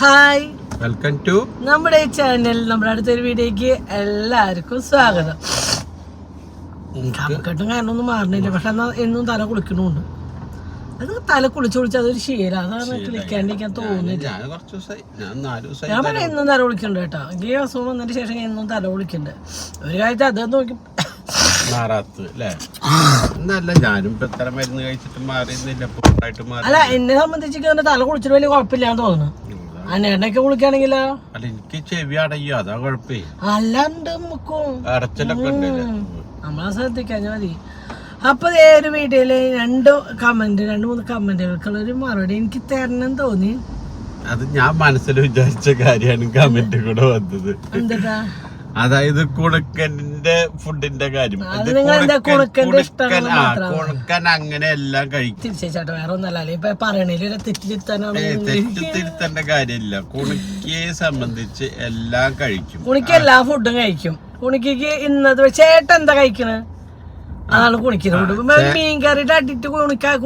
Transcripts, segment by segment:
Hi, welcome to നമ്മുടെ ഈ channel. നമ്മുടെ അടുത്തൊരു വീഡിയോക്ക് എല്ലാവർക്കും സ്വാഗതം. കപ്പക്കെട്ടും കാരണമൊന്നും മാറണില്ല, പക്ഷെ എന്നാൽ എന്നും തല കുളിക്കണമുണ്ട്. അത് തല കുളിച്ച് അതൊരു ശീലം. അതാണ് കുളിക്കാണ്ടിരിക്കാൻ തോന്നുന്നില്ല. ഞാൻ പറഞ്ഞ എന്നും തല കുളിക്കണ്ട കേട്ടോ. ഈ അസുഖം വന്നതിന് ശേഷം എന്നും തല കുളിക്കണ്ട്. ഒരു കാര്യത്തിൽ അത് നോക്കി അല്ല, എന്നെ സംബന്ധിച്ച് തല കുളിച്ചിട്ട് വലിയ കുഴപ്പമില്ലാന്ന് തോന്നുന്നു. അന്നേട്ടൊക്കെ കുളിക്കാണെങ്കിലോ എനിക്ക് ചെവി അടയ്യോ, അതാ കുഴപ്പേ. അല്ലാണ്ട് നമ്മളെ ശ്രദ്ധിക്കാൻ മതി. അപ്പൊ ഒരു വീഡിയോയില് രണ്ട് മൂന്ന് കമന്റുകൾക്കുള്ള ഒരു മറുപടി എനിക്ക് തരണം തോന്നി. അത് ഞാൻ മനസ്സിൽ വിചാരിച്ച കാര്യമാണ് കമന്റ് കൂടെ വന്നത്. എന്താ? അതായത് കുണുക്കന്റെ ഫുഡിന്റെ കാര്യം. കുണുക്കൻ അങ്ങനെ എല്ലാം കഴിക്കും. തിരിച്ചേട്ടാ, വേറെ ഒന്നല്ലേ ഇപ്പൊ പറയണേല് തെറ്റിത്തിരുത്തേണ്ട കാര്യമില്ല. കുണുക്കിയെ സംബന്ധിച്ച് എല്ലാം കഴിക്കും. കുണിക്ക് എല്ലാ ഫുഡും കഴിക്കും. കുണിക്ക് ഇന്നത് ചേട്ടൻ എന്താ കഴിക്കണേ അതാണ് കുണിക്കുന്നത്. മീൻ കറിയുടെ അടിയിട്ട്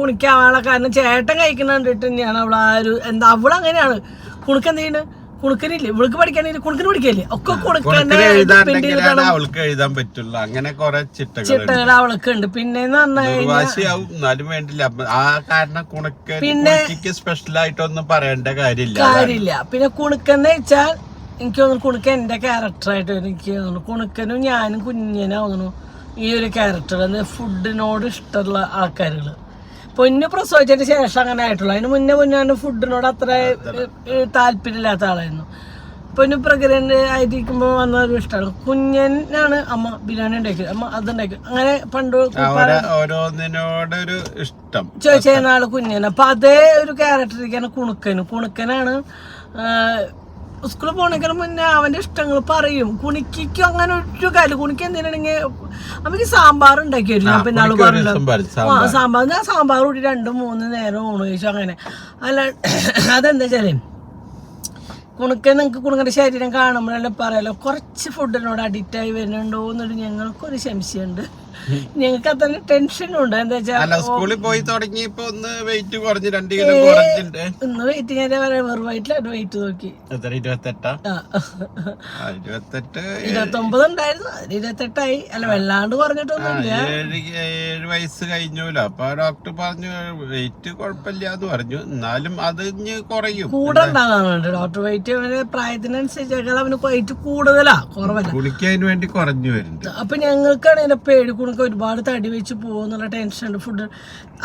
കുണിക്കാവാനുള്ള കാരണം ചേട്ടൻ കഴിക്കുന്ന കണ്ടിട്ട് തന്നെയാണ് അവള് ആ ഒരു എന്താ അവളങ്ങനെയാണ്. കുണുക്ക് എന്ത് ചെയ്യുന്നത്? കുണുക്കനില്ലേ, ഇവൾക്ക് പഠിക്കാനില്ല, കുണുക്കിന് പഠിക്കല്ലേ ഒക്കെ അവൾക്ക് എഴുതാൻ പറ്റുള്ള അങ്ങനെ കുറെ ചിട്ടകൾ അവൾക്ക് ഉണ്ട്. പിന്നെന്ന് പറഞ്ഞാലും വേണ്ടില്ല ആ കാരണം പിന്നെ സ്പെഷ്യൽ ആയിട്ടൊന്നും പറയേണ്ട കാര്യമില്ല. പിന്നെ കുണുക്കെന്ന് വെച്ചാൽ എനിക്ക് തോന്നുന്നു കുണുക്കൻ എന്റെ ക്യാരക്ടറായിട്ട് എനിക്ക് തോന്നുന്നു. കുണുക്കനും ഞാനും കുഞ്ഞിനും തോന്നുന്നു ഈ ഒരു ക്യാരക്ടർ ഫുഡിനോട് ഇഷ്ടമുള്ള ആൾക്കാരുകള്. പൊന്നു പ്രസവിച്ചതിന് ശേഷം അങ്ങനെ ആയിട്ടുള്ളൂ. അതിന് മുന്നേ ഫുഡിനോട് അത്ര താല്പര്യമില്ലാത്ത ആളായിരുന്നു. പൊന്നു പ്രഗ്നന്റ് ആയിരിക്കുമ്പോൾ വന്ന ഒരു ഇഷ്ടമാണ്. കുഞ്ഞനാണ് അമ്മ ബിരിയാണി ഉണ്ടാക്കി, അമ്മ അതുണ്ടാക്കി, അങ്ങനെ പണ്ട് ഓരോന്നിനോടൊരു ഇഷ്ടം ചോദിച്ചിരുന്ന ആള് കുഞ്ഞന്. അപ്പൊ അതേ ഒരു ക്യാരക്ടറിക്കാണ് കുണുക്കനാണ്. സ്കൂളിൽ പോണേക്കാളും മുന്നേ അവന്റെ ഇഷ്ടങ്ങൾ പറയും. കുണിക്കും അങ്ങനെ ഒരു കാര്യം. കുണിക്ക് എന്തിനാണെങ്കിൽ അവർക്ക് സാമ്പാർ ഉണ്ടാക്കി വരും. ഞാൻ പിന്നെ ആള് പറഞ്ഞു ഞാൻ സാമ്പാർ കൂടി 2-3 നേരം ഊണ് കഴിച്ചു. അങ്ങനെ അല്ല, അതെന്താ വെച്ചാല് നിങ്ങൾക്ക് കുണുങ്ങന്റെ ശരീരം കാണുമ്പോഴല്ലേ പറയാലോ കുറച്ച് ഫുഡിനോട് അഡിക്റ്റ് ആയി വരുന്നുണ്ടോ എന്നൊരു ഞങ്ങൾക്കൊരു സംശയമുണ്ട്. ഞങ്ങൾക്ക് അത്ര ടെൻഷനുണ്ട്. എന്താ വെച്ചാൽ സ്കൂളിൽ പോയി തുടങ്ങിയപ്പോ ഒന്ന് വെയിറ്റ് കുറഞ്ഞു, 2 കിലോ ഇന്ന് വെയിറ്റ് ഞാൻ വെറും വയറ്റിലാണ് വെയിറ്റ് നോക്കി. 29 ഉണ്ടായിരുന്നു, 28 അല്ല വല്ലാണ്ട് കുറഞ്ഞിട്ടൊന്നുമില്ല. 7 വയസ്സ് കഴിഞ്ഞല്ലോ. അപ്പൊ ഡോക്ടർ പറഞ്ഞു വെയിറ്റ് കുഴപ്പമില്ലാന്ന് പറഞ്ഞു. എന്നാലും അത് കുറയും, കൂടെ ഉണ്ടാകാറുണ്ട് ഡോക്ടർ. വെയിറ്റ് പ്രായത്തിനനുസരിച്ച് അവന് വെയിറ്റ് കൂടുതലാ, കുറവല്ല. കുളിക്കാൻ വേണ്ടി കുറഞ്ഞു വരുന്നുണ്ട്. അപ്പൊ ഞങ്ങൾക്കാണ് പേടി കുണുക്ക് ഒരുപാട് തടി വെച്ച് പോകുന്നുള്ള ടെൻഷൻ ഉണ്ട്. ഫുഡ്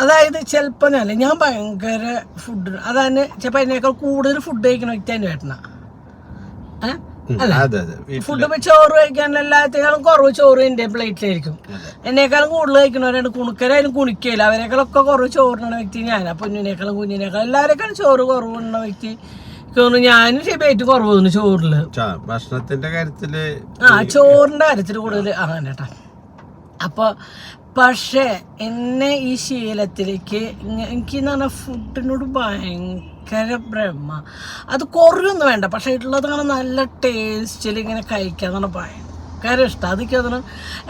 അതായത് ചിലപ്പോ ഞാൻ ഭയങ്കര ഫുഡ് അതാണ് ചിലപ്പോ എന്നേക്കാൾ കൂടുതൽ ഫുഡ് കഴിക്കുന്ന വ്യക്തി തന്നെ വേട്ടന. ഫുഡ് ഇപ്പൊ ചോറ് കഴിക്കാൻ എല്ലാത്തേക്കാളും കുറവ് ചോറ് എന്റെ പ്ലേറ്റിലായിരിക്കും. എന്നേക്കാളും കൂടുതൽ കഴിക്കുന്നവരാണ്. കുണുക്കരായാലും കുണിക്കയില്ല, അവരെക്കാളൊക്കെ കുറവ് ചോറിനുള്ള വ്യക്തി ഞാനാ. പൊന്നിനേക്കാളും കുഞ്ഞിനേക്കാളും എല്ലാവരെക്കാളും ചോറ് കുറവുള്ള വ്യക്തി ഞാനും വെയിറ്റ് കുറവ് തോന്നുന്നു ചോറില്. ഭക്ഷണത്തിന്റെ കാര്യത്തില് ചോറിന്റെ കാര്യത്തില് കൂടുതൽ അങ്ങനെട്ടാ. അപ്പൊ പക്ഷെ എന്നെ ഈ ശീലത്തിലേക്ക് എനിക്ക് എന്ന് പറഞ്ഞാൽ ഫുഡിനോട് ഭയങ്കര ബ്രഹ്മ. അത് കുറയൊന്നും വേണ്ട, പക്ഷെ ഉള്ളത് കാണാൻ നല്ല ടേസ്റ്റിൽ ഇങ്ങനെ കഴിക്കാന്ന് പറഞ്ഞാൽ ഭയങ്കര ഇഷ്ടം. അതൊക്കെ തോന്നണം.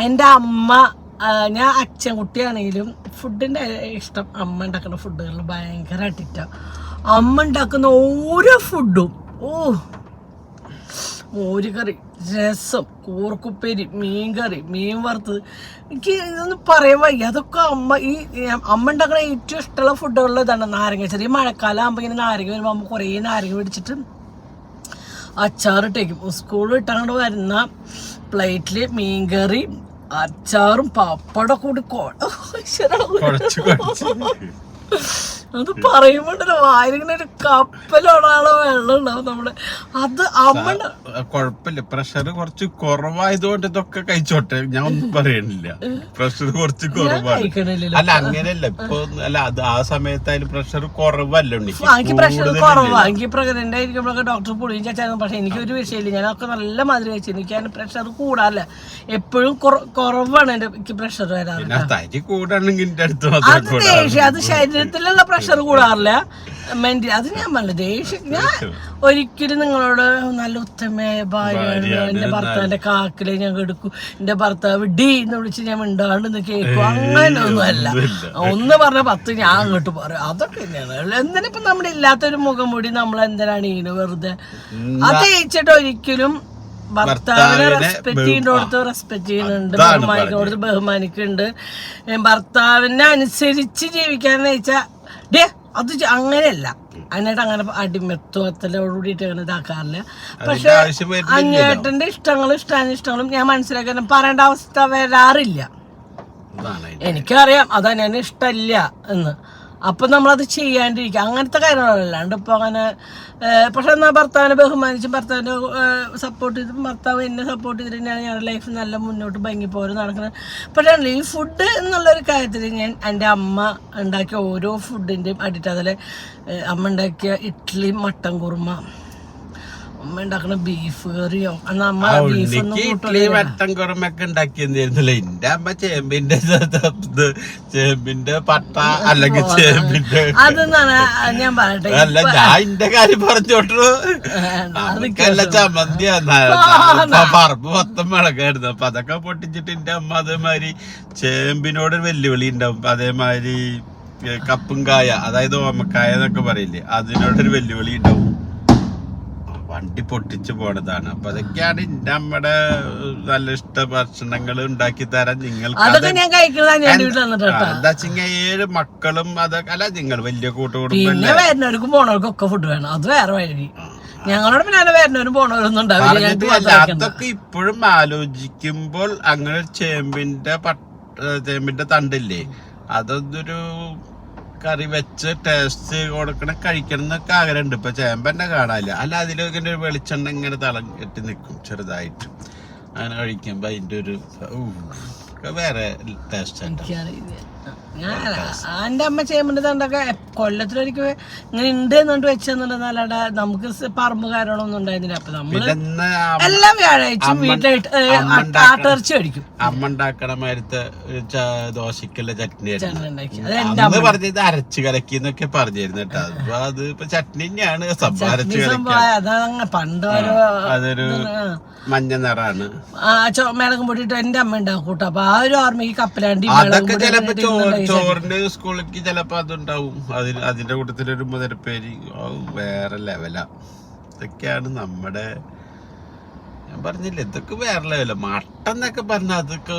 എൻ്റെ അമ്മ, ഞാൻ അച്ഛൻ കുട്ടിയാണെങ്കിലും ഫുഡിൻ്റെ ഇഷ്ടം അമ്മ ഉണ്ടാക്കുന്ന ഫുഡുകളിൽ ഭയങ്കര അഡിക്റ്റാണ്. അമ്മ ഉണ്ടാക്കുന്ന ഓരോ ഫുഡും മോരുകറി, രസം, കൂർക്കുപ്പേരി, മീൻകറി, മീൻ വറുത്തത്, എനിക്ക് ഇതൊന്നും പറയാൻ വയ്യ. അതൊക്കെ അമ്മ ഉണ്ടാക്കുന്ന ഏറ്റവും ഇഷ്ടമുള്ള ഫുഡുകളിൽ ഇതാണ്. നാരങ്ങ, ചെറിയ മഴക്കാലം ആകുമ്പോൾ ഇങ്ങനെ നാരങ്ങ വരുമ്പോൾ അമ്മ കുറേ നാരങ്ങ പിടിച്ചിട്ട് അച്ചാറിട്ടേക്കും. സ്കൂളിൽ ഇട്ടങ്ങോട്ട് വരുന്ന പ്ലേറ്റില് മീൻകറി, അച്ചാറും പപ്പടം കൂടി അത് പറയുമ്പോണ്ടല്ലോ വായിലിങ്ങനെ ഒരു കപ്പലോടാളോ വെള്ളം ഉണ്ടാവും നമ്മുടെ. അത് അമ്മ കുഴപ്പമില്ല, പ്രഷർ കുറച്ച് കുറവായതുകൊണ്ട് ഇതൊക്കെ കഴിച്ചോട്ടെ, ഞാൻ ഒന്നും പറയണില്ല. പ്രഷർ കുറച്ച് കുറവാണ്. അല്ല അങ്ങനെയല്ല ഇപ്പൊ, അല്ല അത് ആ സമയത്തായാലും പ്രഷർ കുറവല്ലോ. എനിക്ക് പ്രഷർ കുറവാ. എനിക്ക് പ്രഗ്നന്റ് ആയിരിക്കുമ്പോഴൊക്കെ ഡോക്ടർ പുളിയും ചാച്ചായിരുന്നു. പക്ഷെ എനിക്കൊരു വിഷയമില്ല, ഞാനൊക്കെ നല്ല മാതിരി കഴിച്ചു. എനിക്ക് അതിന് പ്രഷർ കൂടാല്ല, എപ്പോഴും കുറവാണ് എനിക്ക് പ്രഷർ വരാറ്. തരി കൂടാണെങ്കിൽ അത് ശരീരത്തിലുള്ള പ്രഷർ പ്രഷർ കൂടാറില്ല മെന്റലി. അത് ഞാൻ പറഞ്ഞത് ദേഷ്യം. ഞാൻ ഒരിക്കലും നിങ്ങളോട് നല്ല ഉത്തമയായ ഭാര്യയാണ്, എന്റെ ഭർത്താവിന്റെ കാക്കിലെ ഞാൻ എടുക്കും, എന്റെ ഭർത്താവ് ഡി എന്ന് വിളിച്ച് ഞാൻ മിണ്ടാണ്ട് കേൾക്കും, അങ്ങനെയൊന്നുമല്ല. ഒന്ന് പറഞ്ഞ 10 ഞാൻ അങ്ങോട്ട് പറയും. അതൊക്കെ തന്നെയാണ്. എന്തിനിപ്പം നമ്മുടെ ഇല്ലാത്തൊരു മുഖം മൂടി നമ്മൾ എന്തിനാണ് ഈന് വെറുതെ. അത് ജയിച്ചിട്ട് ഒരിക്കലും ഭർത്താവിനെ റെസ്പെക്ട് ചെയ്യുന്നോടത്ത് റെസ്പെക്ട് ചെയ്യുന്നുണ്ട്, ബഹുമാനിക്കുന്നോടത്ത് ബഹുമാനിക്കുന്നുണ്ട്. ഭർത്താവിനെ അനുസരിച്ച് ജീവിക്കാന്ന് വെച്ചാൽ ഡേ അത് അങ്ങനെയല്ല. അതിനായിട്ട് അങ്ങനെ അടിമത്വത്തിലോട് കൂടിയിട്ട് അങ്ങനെ ഇതാക്കാറില്ല. പക്ഷെ അങ്ങേട്ടന്റെ ഇഷ്ടാനിഷ്ടങ്ങളും ഞാൻ മനസ്സിലാക്കാൻ പറയേണ്ട അവസ്ഥ വരാറില്ല. എനിക്കറിയാം അതന്നെ ഇഷ്ടമില്ല എന്ന്. അപ്പം നമ്മളത് ചെയ്യാണ്ടിരിക്കുക, അങ്ങനത്തെ കാര്യങ്ങളല്ലാണ്ട് ഇപ്പം അങ്ങനെ. പക്ഷെ എന്നാൽ ഭർത്താവിനെ ബഹുമാനിച്ചും ഭർത്താവിൻ്റെ സപ്പോർട്ട് ചെയ്തും ഭർത്താവ് എന്നെ സപ്പോർട്ട് ചെയ്തിട്ട് തന്നെയാണ് ഞങ്ങളുടെ ലൈഫ് നല്ല മുന്നോട്ട് ഭംഗി പോലെ നടക്കുന്നത്. പക്ഷേ ഈ ഫുഡ് എന്നുള്ളൊരു കാര്യത്തിൽ ഞാൻ എൻ്റെ അമ്മ ഉണ്ടാക്കിയ ഓരോ ഫുഡിൻ്റെയും അഡിക്റ്റ്. അതിൽ അമ്മ ഉണ്ടാക്കിയ ഇഡ്ഡലി മട്ടൻ കുറുമ, അമ്മ ഉണ്ടാക്കണ ബീഫ് കറിയോ, അന്ന് അമ്മ ഇഡ്ഡലി മട്ടൻ കുറുമൊക്കെ ഉണ്ടാക്കിയിരുന്നില്ല. എന്റെ അമ്മ ചേമ്പിന്റെ പട്ട അല്ലെങ്കിൽ ചേമ്പിന്റെ അതെന്നാണ് ഞാൻ പറയട്ടെ. അല്ല, ഞാൻ എന്റെ കാര്യം പറഞ്ഞോട്ടു. അതൊക്കെയല്ല ചമ്മന്തിയാ, പറമ്പ് മൊത്തം വിളക്കായിരുന്നു. അപ്പൊ അതൊക്കെ പൊട്ടിച്ചിട്ട് എന്റെ അമ്മ അതേമാതിരി ചേമ്പിനോട് വെല്ലുവിളി ഉണ്ടാവും. അതേമാതിരി കപ്പും കായ, അതായത് ഓമക്കായ എന്നൊക്കെ പറയില്ലേ, അതിനോടൊരു വെല്ലുവിളി ഉണ്ടാവും. വണ്ടി പൊട്ടിച്ചു പോണതാണ്. അപ്പൊ അതൊക്കെയാണ് നമ്മുടെ നല്ല ഇഷ്ട ഭക്ഷണങ്ങൾ ഉണ്ടാക്കി തരാൻ നിങ്ങൾക്ക്. എന്താ വെച്ചാൽ 7 മക്കളും അതൊക്കെ അല്ല, നിങ്ങൾ വലിയ കൂട്ടുകുടുംബം വരുന്നവർക്കും പോണവർക്കൊക്കെ ഫുഡ് വേണം. അത് വേറെ വഴി. ഞങ്ങളോട് പിന്നെ വരുന്നവരും പോണവരൊന്നും ഉണ്ടാവില്ല. അതൊക്കെ ഇപ്പോഴും ആലോചിക്കുമ്പോൾ അങ്ങനെ ചേമ്പിന്റെ തണ്ടില്ലേ, അതൊന്നൊരു കറി വെച്ച് ടേസ്റ്റ് കൊടുക്കണം, കഴിക്കണം എന്നൊക്കെ ആഗ്രഹമുണ്ട്. ഇപ്പൊ ചേമ്പന്നെ കാണാനില്ല. അല്ല, അതിലൊക്കെ ഒരു വെളിച്ചെണ്ണ ഇങ്ങനെ തളം കെട്ടി നിൽക്കും ചെറുതായിട്ട്. അങ്ങനെ കഴിക്കുമ്പോ അതിന്റെ ഒരു വേറെ ടേസ്റ്റ്. എന്റെ അമ്മ ചെയ്യുമ്പോൾ തണ്ടൊക്കെ കൊല്ലത്തിലൊരിക്കൽ ഇങ്ങനെ ഉണ്ട് എന്നുകൊണ്ട് വെച്ചെന്നുണ്ടെന്നല്ലാണ്ട് നമുക്ക് പറമ്പ് കാര്യങ്ങളൊന്നും ഉണ്ടായിരുന്നില്ല. അപ്പൊ നമ്മള് എല്ലാ വ്യാഴാഴ്ചയും വീട്ടിലായിട്ട് ആട്ടിറച്ചി കഴിക്കും. അമ്മ ഉണ്ടാക്കണ മാരത്തെ ദോശക്കുള്ള ചട്നി ആയിരുന്നു പറഞ്ഞത്, അരച്ച് കലക്കി എന്നൊക്കെ പറഞ്ഞിരുന്നു കേട്ടോ. അപ്പൊ അത് ഇപ്പൊ ചട്നി തന്നെയാണ്. പണ്ട് അതൊരു മഞ്ഞ നിറാണ്, മിളകും പൊട്ടിട്ട് എന്റെ അമ്മ ഉണ്ടാക്കൂട്ടോ. അപ്പൊ ആ ഒരു ഓർമ്മയ്ക്ക് കപ്പലാണ്ടി അതൊക്കെ ചിലപ്പോ ചോറിന്റെ സ്കൂളിലേക്ക് ചിലപ്പോ അതുണ്ടാവും. അതിന്റെ കൂട്ടത്തിലൊരു മുതലപ്പേരി വേറെ ലെവലാ. ഇതൊക്കെയാണ് നമ്മുടെ, ഞാൻ പറഞ്ഞില്ലേ, ഇതൊക്കെ വേറെ ലെവല. മട്ടൻ എന്നൊക്കെ പറഞ്ഞ അതൊക്കെ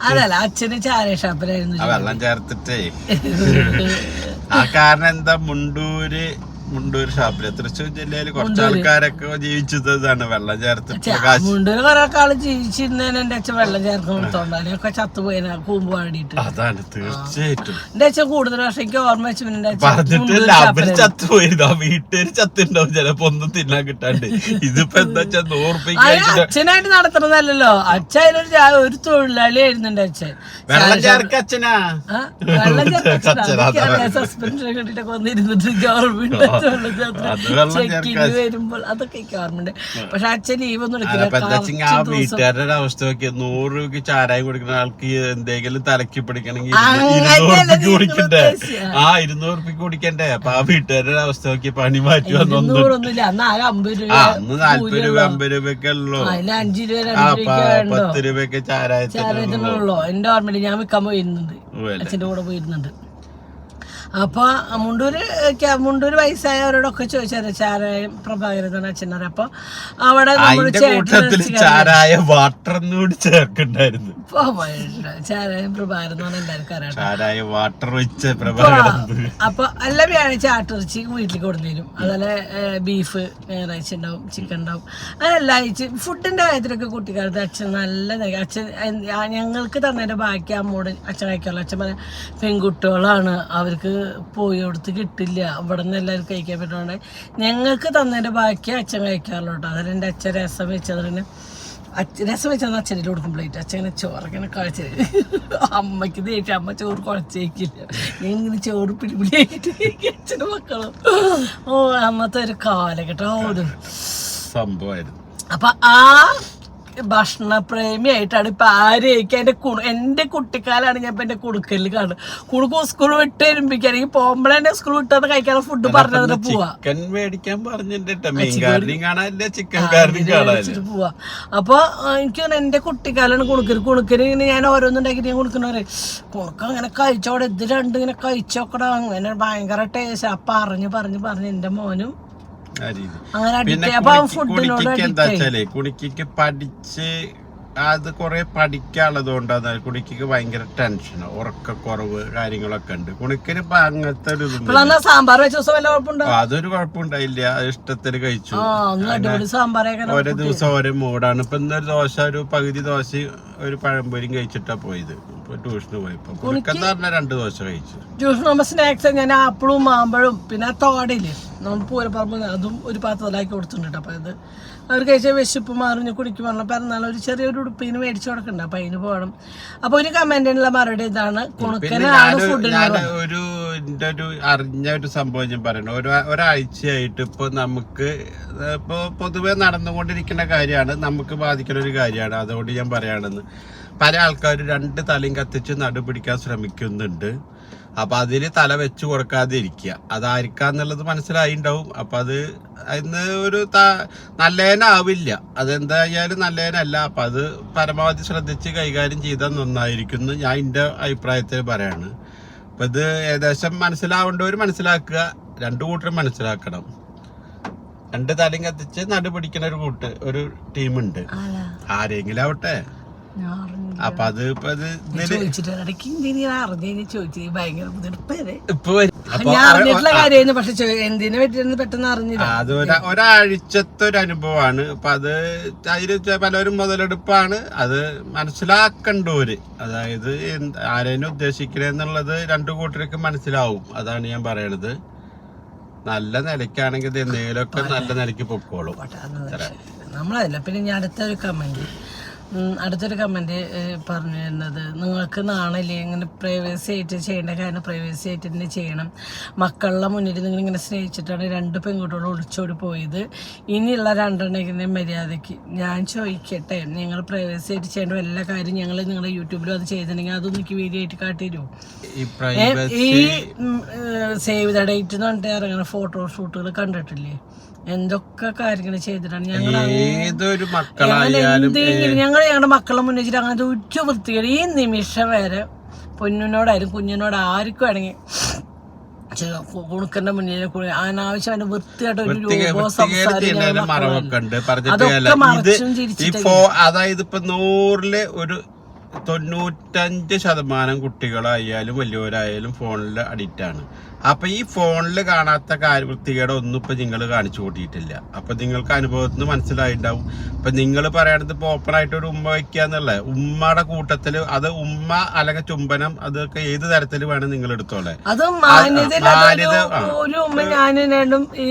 അതല്ല, അച്ഛന് ചായ ഷാപ്പിലായിരുന്നു വെള്ളം ചേർത്തിട്ടേ. ആ കാരണം എന്താ, മുണ്ടൂര് ഷാപ്പില് തൃശ്ശൂർ ജില്ലയിൽ കുറച്ച് ആൾക്കാരൊക്കെ ജീവിച്ചതാണ് വെള്ളം ചേർത്തിട്ട്. മുണ്ടൂര് കുറെ ആള് ജീവിച്ചിരുന്നതിന് എന്റെ അച്ഛൻ വെള്ളം ചേർക്കുന്നോണ്ടാണ് ഒക്കെ ചത്തുപോയിന് കൂമ്പ് പാടിയിട്ട്. അതാണ് തീർച്ചയായിട്ടും എന്റെ അച്ഛൻ കൂടുതൽ വർഷം എനിക്ക് ഓർമ്മ വെച്ചു. പറഞ്ഞിട്ടില്ല, അവര് ചത്തുപോയിരുന്നു. ആ വീട്ടുകാര് ചത്തുണ്ടാവും ചിലപ്പോ ഒന്നും തിന്നാൻ കിട്ടാണ്ട്. ഇതിപ്പോ എന്താ വെച്ചാൽ 100 രൂപ അച്ഛനായിട്ട് നടത്തുന്നതല്ലോ. അച്ഛൻ ഒരു തൊഴിലാളി ആയിരുന്നു എന്റെ അച്ഛൻ. വെള്ളം ചേർക്ക അച്ഛനാ, വെള്ളം ചേർക്ക സസ്പെൻഷൻ കിട്ടിട്ടൊക്കെ വന്നിരുന്നിട്ട് ഗവൺമെന്റ് വരുമ്പോൾ അതൊക്കെ ഓർമ്മയുണ്ട്. പക്ഷെ അച്ഛൻ ലീവൊന്നും എടുക്കില്ല. ആ വീട്ടുകാരുടെ അവസ്ഥ നോക്കി 100 രൂപയ്ക്ക് ചാരായം കൊടുക്കുന്ന ആൾക്ക് എന്തെങ്കിലും തലക്കി പിടിക്കണമെങ്കിൽ 200 രൂപ കുടിക്കണ്ടേ? 200 രൂപയ്ക്ക് കുടിക്കണ്ടേ? അപ്പൊ ആ വീട്ടുകാരുടെ അവസ്ഥ നോക്കി പണി മാറ്റി വന്നു. അന്ന് 50 രൂപ, അന്ന് 40 രൂപ 50 രൂപയൊക്കെ ഉള്ളൂ. 5 രൂപ 10 രൂപയൊക്കെ ചാരായത്തിനുള്ളൂ. എന്റെ ഓർമ്മയില് ഞാൻ വിൽക്കാൻ പോയിരുന്നുണ്ട്, അച്ഛന്റെ കൂടെ പോയിരുന്നുണ്ട്. അപ്പൊ മുണ്ടൂര് വയസ്സായവരോടൊക്കെ ചോദിച്ചാൽ ചാരായം പ്രഭാകരൻ അച്ഛനറിയാം. അപ്പൊ അവിടെ ചാരായ വാട്ടർ കൂടി ചേർക്കണ്ടായിരുന്നു. ചാരായം പ്രഭാകരൻ എല്ലാവർക്കും അറിയാം. ചാരായ വാട്ടർ വെച്ച പ്രഭാകരൻ. അപ്പൊ എല്ലാ വ്യാഴാഴ്ച ആട്ടിറച്ചി വീട്ടിലേക്ക് കൊണ്ടുവരും. അതുപോലെ ബീഫ് ഞായറാഴ്ച ഉണ്ടാവും, ചിക്കൻ ഉണ്ടാവും. അതെല്ലാം ആഴ്ച ഫുഡിന്റെ കാര്യത്തിലൊക്കെ കുട്ടിക്കാലത്ത് അച്ഛൻ നല്ലതായി. അച്ഛൻ ഞങ്ങൾക്ക് തന്നതിന്റെ ബാക്കി അമ്മോട് അച്ഛൻ കഴിക്കാറുള്ളൂ. അച്ഛൻ പറഞ്ഞ പെൺകുട്ടികളാണ്, അവർക്ക് പോയി കൊടുത്ത് കിട്ടില്ല, ഇവിടെ നിന്ന് എല്ലാവരും കഴിക്കാൻ പറ്റുന്നുണ്ട്. ഞങ്ങൾക്ക് തന്നതിന്റെ ബാക്കി അച്ഛൻ കഴിക്കാറുള്ളൂ കേട്ടോ. അതിൽ എൻ്റെ അച്ഛൻ രസം വെച്ചതിന് രസം വെച്ചത് അച്ഛനിൽ കൊടുക്കുമ്പോഴേറ്റ് അച്ഛനെ ചോറൊക്കെ കഴിച്ച് അമ്മയ്ക്ക് ദേഷ്യം. അമ്മ ചോറ് കുഴച്ചേക്കില്ല, ഞാൻ ഇങ്ങനെ ചോറ് പിടിപിടിയാക്കിട്ട് അച്ഛൻ്റെ മക്കളും. അന്നത്തെ ഒരു കാലഘട്ടം ഒരു സംഭവമായിരുന്നു. അപ്പൊ ഭക്ഷണപ്രേമിയായിട്ടാണ് ഇപ്പൊ ആരെയൊക്കെ എന്റെ കുട്ടിക്കാലാണ് ഞാൻ ഇപ്പൊ എന്റെ കുടുക്കലിൽ കാണുന്നത്. സ്കൂൾ വിട്ട് വരുമ്പിക്കാണെങ്കിൽ പോകുമ്പോഴെന്നെ സ്കൂൾ വിട്ടത് കഴിക്കാനുള്ള ഫുഡ് പറഞ്ഞതിന് പോവാ. ചിക്കൻ മേടിക്കാൻ പറഞ്ഞിട്ട് പോവാ. അപ്പൊ എനിക്ക് എന്റെ കുട്ടിക്കാലാണ് കുണുക്കല് ഇങ്ങനെ ഞാൻ ഓരോന്നുണ്ടാക്കിട്ട് ഞാൻ കുണുക്കണവരെ കുണുക്ക അങ്ങനെ കഴിച്ചോടെ ഇത് രണ്ടും ഇങ്ങനെ കഴിച്ചോക്കടാ, അങ്ങനെ ഭയങ്കര ടേസ്റ്റ്. അപ്പൊ പറഞ്ഞ് എന്റെ മോനും അങ്ങനെ അഡിക്റ്റ്. അപ്പൊ ഫുഡിനോട് എന്താ വെച്ചാലേ കുണിക്ക് പഠിച്ച് അത് കുറെ പഠിക്കാനുള്ളത് കൊണ്ടാണ് കുണിക്ക് ഭയങ്കര ടെൻഷനോ ഉറക്കക്കുറവ് കാര്യങ്ങളൊക്കെ ഉണ്ട്. കുണിക്കിന് ഇപ്പൊ അങ്ങനത്തെ ഒരു സാമ്പാർ വെച്ച ദിവസം വല്ല കുഴപ്പമുണ്ടോ? അതൊരു കുഴപ്പമുണ്ടായില്ല, ഇഷ്ടത്തിന് കഴിച്ചു. സാമ്പാറൊക്കെ ഓരോ ദിവസം ഓരോ മൂടാണ്. ഇപ്പൊ ഇന്നൊരു ദോശ, ഒരു പകുതി ദോശ ഒരു പഴംപൊരിയും കഴിച്ചിട്ടാ പോയത്. ഇപ്പൊ ട്യൂഷന് പോയപ്പോ കുണിക്കെന്ന് പറഞ്ഞ 2 ദോശ കഴിച്ചു. ട്യൂഷൻ പോകുമ്പോ സ്നാക്സ് ഞാൻ ആപ്പിളും മാമ്പഴവും പിന്നെ തോടയില്ലേ നമ്മൾ പൂരപ്പറമ്പ് അതും ഒരു പാത്രത്തിലാക്കി കൊടുത്തിട്ടുണ്ട്. അപ്പൊ അത് അവർ കഴിച്ച വിശപ്പ് മാറിഞ്ഞ് കുടിക്കും പറഞ്ഞ പിറന്നാൾ ഒരു ചെറിയൊരു ഉടുപ്പിന് മേടിച്ചു കൊടുക്കണ്ട. അപ്പൊ അതിന് പോകണം. അപ്പൊ ഒരു കമന്റിനുള്ള മറുപടി ഇതാണ്, കുണുക്കനാണ് ഫുഡിന് ഒരു അറിഞ്ഞ ഒരു സംഭവം ഞാൻ പറയണം. ഒരാഴ്ചയായിട്ട് ഇപ്പൊ നമുക്ക് ഇപ്പൊ പൊതുവെ നടന്നുകൊണ്ടിരിക്കുന്ന കാര്യമാണ്, നമുക്ക് ബാധിക്കുന്ന ഒരു കാര്യമാണ്. അതുകൊണ്ട് ഞാൻ പറയാണെന്ന് പല ആൾക്കാരും 2 തലയും കത്തിച്ച് നടുപിടിക്കാൻ ശ്രമിക്കുന്നുണ്ട്. അപ്പൊ അതില് തല വെച്ച് കൊടുക്കാതെ ഇരിക്കുക, അതായിരിക്കാന്നുള്ളത് മനസ്സിലായിണ്ടാവും. അപ്പൊ അതിന് ഒരു നല്ലതിനാവില്ല, അതെന്തായാലും നല്ലതിനല്ല. അപ്പൊ അത് പരമാവധി ശ്രദ്ധിച്ച് കൈകാര്യം ചെയ്താൽ നന്നായിരിക്കുന്നു ഞാൻ എന്റെ അഭിപ്രായത്തിൽ പറയാണ്. അപ്പൊ ഇത് ഏകദേശം മനസ്സിലാവേണ്ടവർ മനസ്സിലാക്കുക, 2 കൂട്ടരും മനസ്സിലാക്കണം. 2 തലയും കത്തിച്ച് നടുപിടിക്കുന്ന ഒരു ടീമുണ്ട്, ആരെങ്കിലും ആവട്ടെ. അപ്പൊ അത് ഒരാഴ്ചത്തെ ഒരു അനുഭവമാണ്. അപ്പൊ അതില് പലരും മുതലെടുപ്പാണ്. അത് മനസ്സിലാക്കണ്ടോര്, അതായത് ആരേനും ഉദ്ദേശിക്കണെന്നുള്ളത് 2 കൂട്ടർക്ക് മനസ്സിലാവും. അതാണ് ഞാൻ പറയണത്. നല്ല നിലയ്ക്കാണെങ്കിൽ ഇത് എന്തെങ്കിലുമൊക്കെ നല്ല നിലയ്ക്ക് പൊക്കോളും. നമ്മളല്ല. പിന്നെ ഞാൻ അടുത്തൊരു കമന്റ് പറഞ്ഞു തരുന്നത്, നിങ്ങൾക്ക് നാണല്ലേ ഇങ്ങനെ പ്രൈവസി ആയിട്ട് ചെയ്യേണ്ട കാര്യം പ്രൈവസി ആയിട്ട് തന്നെ ചെയ്യണം. മക്കളുടെ മുന്നിൽ നിങ്ങൾ ഇങ്ങനെ സ്നേഹിച്ചിട്ടാണ് 2 പെൺകുട്ടികൾ ഒളിച്ചോടി പോയത്. ഇനിയുള്ള 2 എണ്ണം മര്യാദയ്ക്ക്. ഞാൻ ചോദിക്കട്ടെ, നിങ്ങൾ പ്രൈവസി ആയിട്ട് ചെയ്യേണ്ട എല്ലാ കാര്യം ഞങ്ങൾ നിങ്ങളുടെ യൂട്യൂബിലും അത് ചെയ്തിട്ടുണ്ടെങ്കിൽ അതൊന്നും എനിക്ക് വീഡിയോ ആയിട്ട് കാട്ടിത്തരുമോ? ഈ സേവ് ദ ഡേറ്റ് എന്ന് പറഞ്ഞിട്ട് ഇറങ്ങുന്ന ഫോട്ടോഷൂട്ടുകൾ കണ്ടിട്ടില്ലേ? എന്തൊക്കെ കാര്യങ്ങൾ ചെയ്തിട്ടാണ് ഞങ്ങൾ ഞങ്ങളുടെ മക്കളെ മുന്നിൽ അങ്ങനത്തെ ഉച്ച വൃത്തികേട് ഈ നിമിഷം വരെ പൊന്നിനോടായാലും കുഞ്ഞിനോട് ആർക്കും ആണെങ്കിൽ കുണുക്കന്റെ മുന്നിൽ അനാവശ്യം വൃത്തിയായിട്ട് ഒരു രൂപോ സംസാരം അതൊക്കെ മറച്ചും ചിരിച്ചിട്ട്. അതായത് ഇപ്പൊ 100-ല് ഒരു 95% കുട്ടികളായാലും വലിയവരായാലും ഫോണിൽ അഡിക്റ്റ് ആണ്. അപ്പൊ ഈ ഫോണിൽ കാണാത്ത വൃത്തികേട് ഒന്നും ഇപ്പൊ നിങ്ങൾ കാണിച്ചു കൂട്ടിയിട്ടില്ല. അപ്പൊ നിങ്ങൾക്ക് അനുഭവത്തിൽ നിന്ന് മനസ്സിലായിട്ടുണ്ടാവും. ഇപ്പൊ നിങ്ങൾ പറയണത് ഇപ്പൊ ഓപ്പൺ ആയിട്ട് ഒരു ഉമ്മ വയ്ക്കാന്നുള്ള ഉമ്മയുടെ കൂട്ടത്തില് അത് ഉമ്മ അല്ലെങ്കിൽ ചുംബനം അതൊക്കെ ഏത് തരത്തിൽ വേണം നിങ്ങൾ എടുത്തോളെ. അത് ഒരു ഉമ്മ ഞാനും ഈ